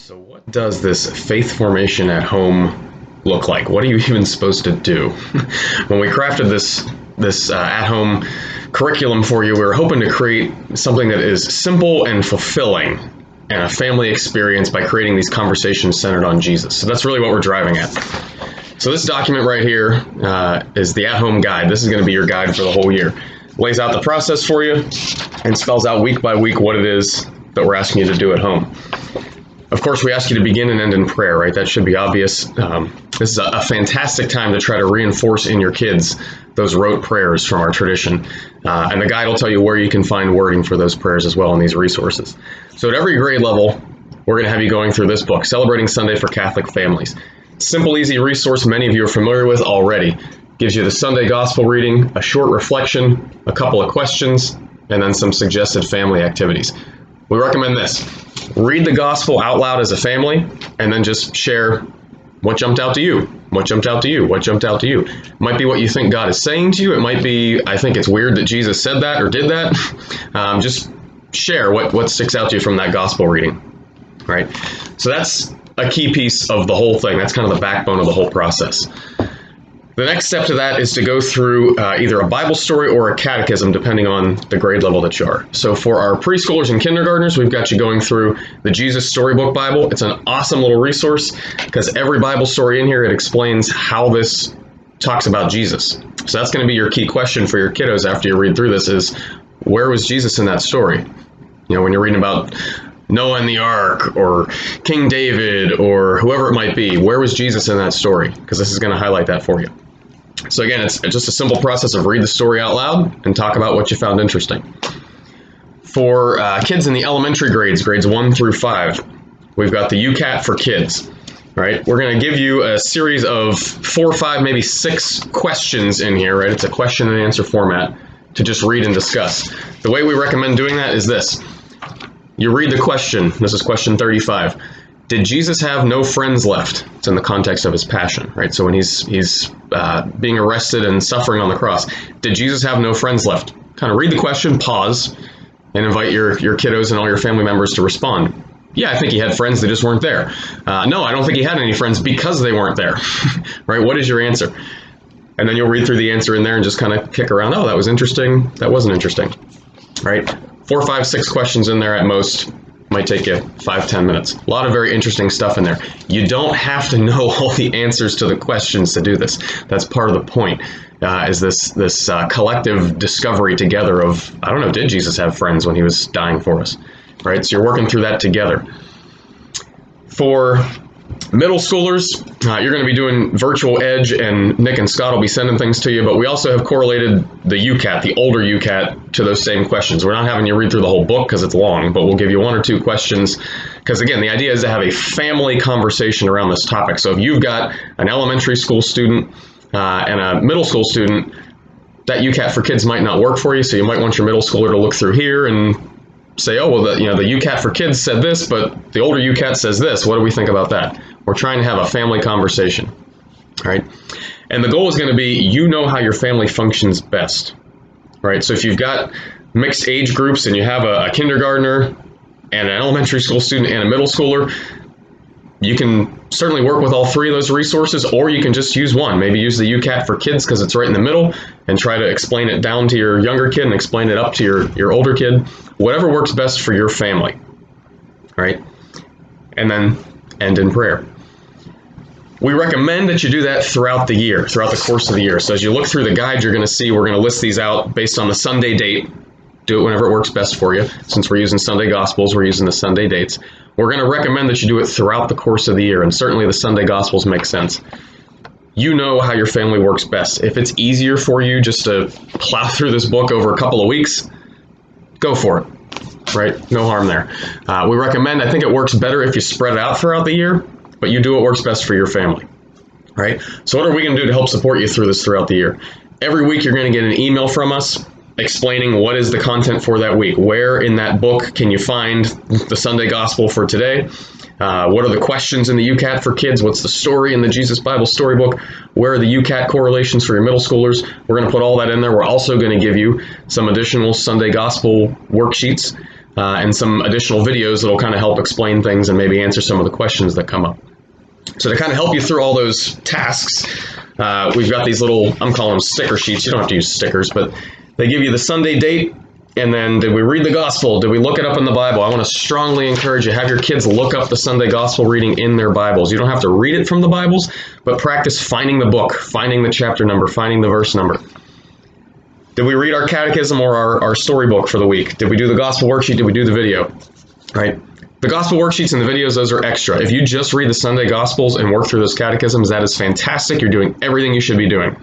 So what does this faith formation at home look like? What are you even supposed to do? When we crafted this at-home curriculum for you, we were hoping to create something that is simple and fulfilling and a family experience by creating these conversations centered on Jesus. So that's really what we're driving at. So this document right here is the at-home guide. This is going to be your guide for the whole year. Lays out the process for you and spells out week by week what it is that we're asking you to do at home. Of course, we ask you to begin and end in prayer, right? That should be obvious. This is a fantastic time to try to reinforce in your kids those rote prayers from our tradition. And the guide will tell you where you can find wording for those prayers as well in these resources. So at every grade level, we're going to have you going through this book, Celebrating Sunday for Catholic Families. Simple, easy resource many of you are familiar with already. Gives you the Sunday Gospel reading, a short reflection, a couple of questions, and then some suggested family activities. We recommend this. Read the Gospel out loud as a family, and then just share what jumped out to you, what jumped out to you, what jumped out to you. It might be what you think God is saying to you. It might be, I think it's weird that Jesus said that or did that. Just share what sticks out to you from that Gospel reading, right? So that's a key piece of the whole thing. That's kind of the backbone of the whole process. The next step to that is to go through either a Bible story or a catechism, depending on the grade level that you are. So for our preschoolers and kindergartners, we've got you going through the Jesus Storybook Bible. It's an awesome little resource because every Bible story in here, it explains how this talks about Jesus. So that's going to be your key question for your kiddos after you read through this is, where was Jesus in that story? You know, when you're reading about Noah and the Ark or King David or whoever it might be, where was Jesus in that story? Because this is going to highlight that for you. So again, it's just a simple process of read the story out loud and talk about what you found interesting. For kids in the elementary grades 1 through 5, we've got the UCAT for kids, right? We're going to give you a series of 4, 5, maybe 6 questions in here, right? It's a question and answer format to just read and discuss. The way we recommend doing that is this. You read the question. This is question 35. Did Jesus have no friends left? It's in the context of his passion, right? So when he's being arrested and suffering on the cross, did Jesus have no friends left? Kind of read the question, pause, and invite your kiddos and all your family members to respond. Yeah, I think he had friends, they just weren't there. No, I don't think he had any friends because they weren't there, right? What is your answer? And then you'll read through the answer in there and just kind of kick around. Oh, that was interesting. That wasn't interesting, right? 4, 5, 6 questions in there at most. Might take you 5-10 minutes. A lot of very interesting stuff in there. You don't have to know all the answers to the questions to do this. That's part of the point, is this collective discovery together of, I don't know, did Jesus have friends when he was dying for us? Right? So you're working through that together. For middle schoolers, you're going to be doing virtual Edge, and Nick and Scott will be sending things to you, but we also have correlated the UCAT, the older UCAT, to those same questions. We're not having you read through the whole book because it's long, but we'll give you 1 or 2 questions because, again, the idea is to have a family conversation around this topic. So if you've got an elementary school student and a middle school student, that UCAT for kids might not work for you, so you might want your middle schooler to look through here and say, oh, well, the UCAT for kids said this, but the older UCAT says this. What do we think about that? We're trying to have a family conversation, right? And the goal is going to be, you know how your family functions best, right? So if you've got mixed age groups and you have a kindergartner and an elementary school student and a middle schooler, you can certainly work with all 3 of those resources, or you can just use one. Maybe use the UCAT for kids because it's right in the middle, and try to explain it down to your younger kid and explain it up to your older kid. Whatever works best for your family, right? And then end in prayer. We recommend that you do that throughout the year, throughout the course of the year. So as you look through the guide, you're going to see we're going to list these out based on the Sunday date. Do it whenever it works best for you. Since we're using Sunday Gospels, we're using the Sunday dates. We're going to recommend that you do it throughout the course of the year, and certainly the Sunday Gospels make sense. You know how your family works best. If it's easier for you just to plow through this book over a couple of weeks, go for it, right? No harm there. We recommend, I think it works better if you spread it out throughout the year, but you do what works best for your family, right? So what are we going to do to help support you through this throughout the year? Every week you're going to get an email from us explaining what is the content for that week. Where in that book can you find the Sunday Gospel for today? What are the questions in the UCAT for kids? What's the story in the Jesus Bible Storybook? Where are the UCAT correlations for your middle schoolers? We're going to put all that in there. We're also going to give you some additional Sunday Gospel worksheets and some additional videos that will kind of help explain things and maybe answer some of the questions that come up. So to kind of help you through all those tasks, we've got these little, I'm calling them sticker sheets. You don't have to use stickers, but they give you the Sunday date, and then did we read the gospel? Did we look it up in the Bible? I want to strongly encourage you, have your kids look up the Sunday gospel reading in their Bibles. You don't have to read it from the Bibles, but practice finding the book, finding the chapter number, finding the verse number. Did we read our catechism or our storybook for the week? Did we do the gospel worksheet? Did we do the video? Right? The gospel worksheets and the videos, those are extra. If you just read the Sunday gospels and work through those catechisms, that is fantastic. You're doing everything you should be doing.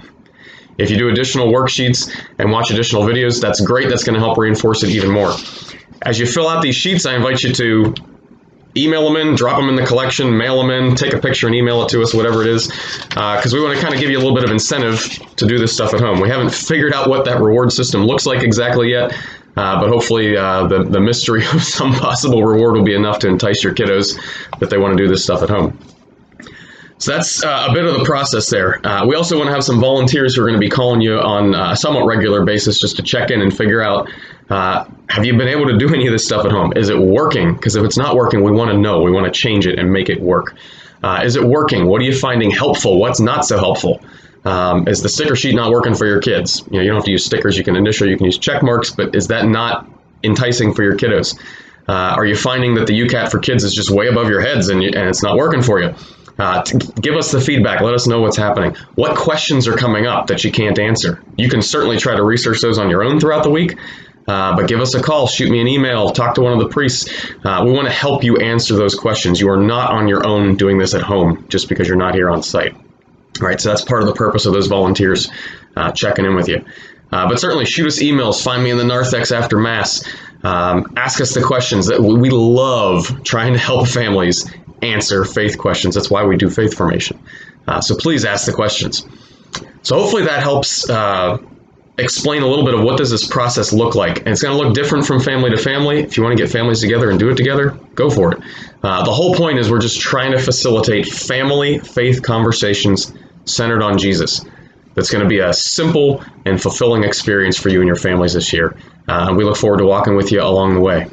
If you do additional worksheets and watch additional videos, that's great. That's going to help reinforce it even more. As you fill out these sheets, I invite you to email them in, drop them in the collection, mail them in, take a picture and email it to us, whatever it is, because we want to kind of give you a little bit of incentive to do this stuff at home. We haven't figured out what that reward system looks like exactly yet, but hopefully the mystery of some possible reward will be enough to entice your kiddos that they want to do this stuff at home. So that's a bit of the process there. We also want to have some volunteers who are going to be calling you on a somewhat regular basis just to check in and figure out, have you been able to do any of this stuff at home? Is it working? Because if it's not working, we want to know. We want to change it and make it work. Is it working? What are you finding helpful? What's not so helpful? Is the sticker sheet not working for your kids? You don't have to use stickers. You can initial, you can use check marks, but is that not enticing for your kiddos? Are you finding that the UCAT for kids is just way above your heads and it's not working for you? Give us the feedback. Let us know what's happening. What questions are coming up that you can't answer? You can certainly try to research those on your own throughout the week, but give us a call, shoot me an email, talk to one of the priests. We want to help you answer those questions. You are not on your own doing this at home just because you're not here on site. All right, so that's part of the purpose of those volunteers checking in with you. But certainly shoot us emails, find me in the narthex after Mass. Ask us the questions. We love trying to help families answer faith questions. That's why we do faith formation. So please ask the questions. So hopefully that helps explain a little bit of what does this process look like. And it's going to look different from family to family. If you want to get families together and do it together, go for it. The whole point is we're just trying to facilitate family faith conversations centered on Jesus. That's going to be a simple and fulfilling experience for you and your families this year. We look forward to walking with you along the way.